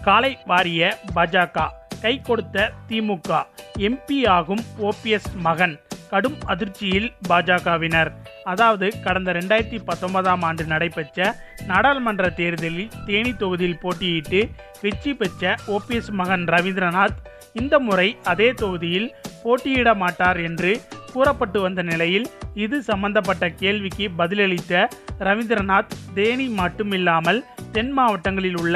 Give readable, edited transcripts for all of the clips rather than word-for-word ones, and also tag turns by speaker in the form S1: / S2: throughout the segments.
S1: காலை வாரிய பாஜக, கை கொடுத்த திமுக, எம்பி ஆகும் ஓபிஎஸ் மகன். கடும் அதிர்ச்சியில் பாஜகவினர். அதாவது கடந்த 2019ஆம் ஆண்டு நடைபெற்ற நாடாளுமன்ற தேர்தலில் தேனி தொகுதியில் போட்டியிட்டு வெற்றி பெற்ற ஓபிஎஸ் மகன் ரவீந்திரநாத் இந்த முறை அதே தொகுதியில் போட்டியிட மாட்டார் என்று கூறப்பட்டு வந்த நிலையில் இது சம்பந்தப்பட்ட கேள்விக்கு பதிலளித்த ரவீந்திரநாத், தேனி மட்டுமில்லாமல் தென் மாவட்டங்களில் உள்ள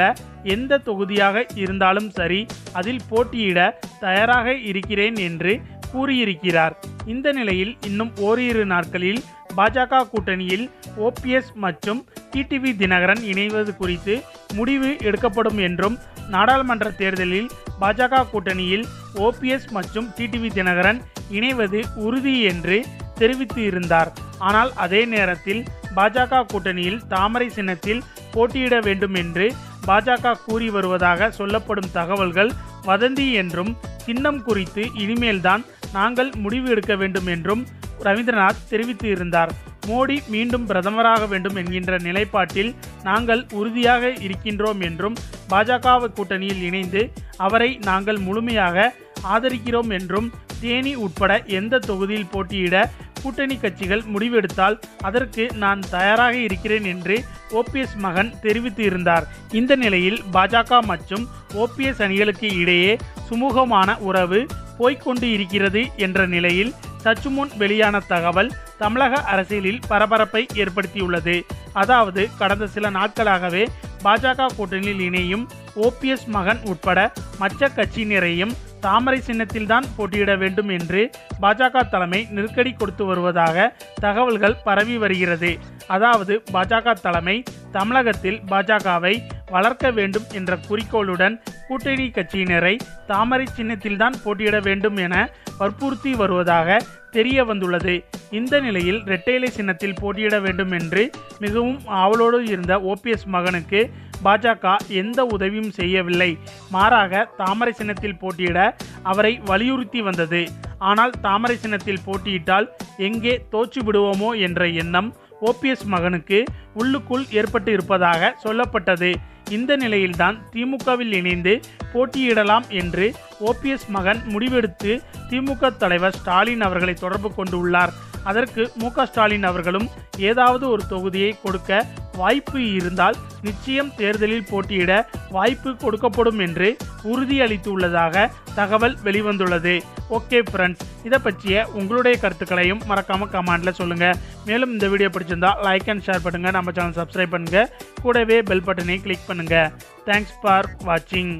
S1: எந்த தொகுதியாக இருந்தாலும் சரி, அதில் போட்டியிட தயாராக இருக்கிறேன் என்று கூறியிருக்கிறார். இந்த நிலையில் இன்னும் ஓரிரு நாட்களில் பாஜக கூட்டணியில் ஓபிஎஸ் மற்றும் டிடிவி தினகரன் இணைவது குறித்து முடிவு எடுக்கப்படும் என்றும், நாடாளுமன்ற தேர்தலில் பாஜக கூட்டணியில் ஓபிஎஸ் மற்றும் டிடிவி தினகரன் இணைவது உறுதி என்று தெரிவித்து இருந்தார். ஆனால் அதே நேரத்தில் பாஜக கூட்டணியில் தாமரை சின்னத்தில் போட்டியிட வேண்டும் என்று பாஜக கூறி வருவதாக சொல்லப்படும் தகவல்கள் வதந்தி என்றும், சின்னம் குறித்து இனிமேல்தான் நாங்கள் முடிவு எடுக்க வேண்டும் என்றும் ரவீந்திரநாத் தெரிவித்து இருந்தார். மோடி மீண்டும் பிரதமராக வேண்டும் என்கின்ற நிலைப்பாட்டில் நாங்கள் உறுதியாக இருக்கின்றோம் என்றும், பாஜக கூட்டணியில் இணைந்து அவரை நாங்கள் முழுமையாக ஆதரிக்கிறோம் என்றும், தேனி உட்பட எந்த தொகுதியில் போட்டியிட கூட்டணி கட்சிகள் முடிவெடுத்தால் அதற்கு நான் தயாராக இருக்கிறேன் என்று ஓபிஎஸ் மகன் தெரிவித்து இருந்தார். இந்த நிலையில் பாஜக மற்றும் ஓபிஎஸ் அணிகளுக்கு இடையே சுமூகமான உறவு போய்கொண்டு இருக்கிறது என்ற நிலையில் சற்று முன் வெளியான தகவல் தமிழக அரசியலில் பரபரப்பை ஏற்படுத்தியுள்ளது. அதாவது கடந்த சில நாட்களாகவே பாஜக கூட்டணியில் இணையும் ஓபிஎஸ் மகன் உட்பட மற்ற கட்சியினரையும் தாமரை சின்னத்தில்தான் போட்டியிட வேண்டும் என்று பாஜக தலைமை நெருக்கடி கொடுத்து வருவதாக தகவல்கள் பரவி வருகிறது. அதாவது பாஜக தலைமை தமிழகத்தில் பாஜகவை வளர்க்க வேண்டும் என்ற குறிக்கோளுடன் கூட்டணி கட்சியினரை தாமரை சின்னத்தில்தான் போட்டியிட வேண்டும் என வற்புறுத்தி வருவதாக தெரிய வந்துள்ளது. இந்த நிலையில் இரட்டை இலை சின்னத்தில் போட்டியிட வேண்டும் என்று மிகவும் ஆவலோடு இருந்த ஓபிஎஸ் மகனுக்கு பாஜக எந்த உதவியும் செய்யவில்லை. மாறாக தாமரை சின்னத்தில் போட்டியிட அவரை வலியுறுத்தி வந்தது. ஆனால் தாமரை சின்னத்தில் போட்டியிட்டால் எங்கே தோற்று விடுவோமோ என்ற எண்ணம் ஓபிஎஸ் மகனுக்கு உள்ளுக்குள் ஏற்பட்டு இருப்பதாக சொல்லப்பட்டது. இந்த நிலையில்தான் திமுகவில் இணைந்து போட்டியிடலாம் என்று ஓபிஎஸ் மகன் முடிவெடுத்து திமுக தலைவர் ஸ்டாலின் அவர்களை தொடர்பு கொண்டுள்ளார். அதற்கு மு.க. ஸ்டாலின் அவர்களும் ஏதாவது ஒரு தொகுதியை கொடுக்க வாய்ப்பு இருந்தால் நிச்சயம் தேர்தலில் போட்டியிட வாய்ப்பு கொடுக்கப்படும் என்று உறுதியளித்துள்ளதாக தகவல் வெளிவந்துள்ளது. ஓகே ஃப்ரெண்ட்ஸ், இதை பற்றிய உங்களுடைய கருத்துக்களையும் மறக்காம கமெண்ட்ல சொல்லுங்க. மேலும் இந்த வீடியோ பிடிச்சிருந்தா லைக் அண்ட் ஷேர் பண்ணுங்க, நம்ம சேனல் சப்ஸ்கிரைப் பண்ணுங்க, கூடவே பெல் பட்டனை கிளிக் பண்ணுங்க. தேங்க்ஸ் ஃபார் வாட்சிங்.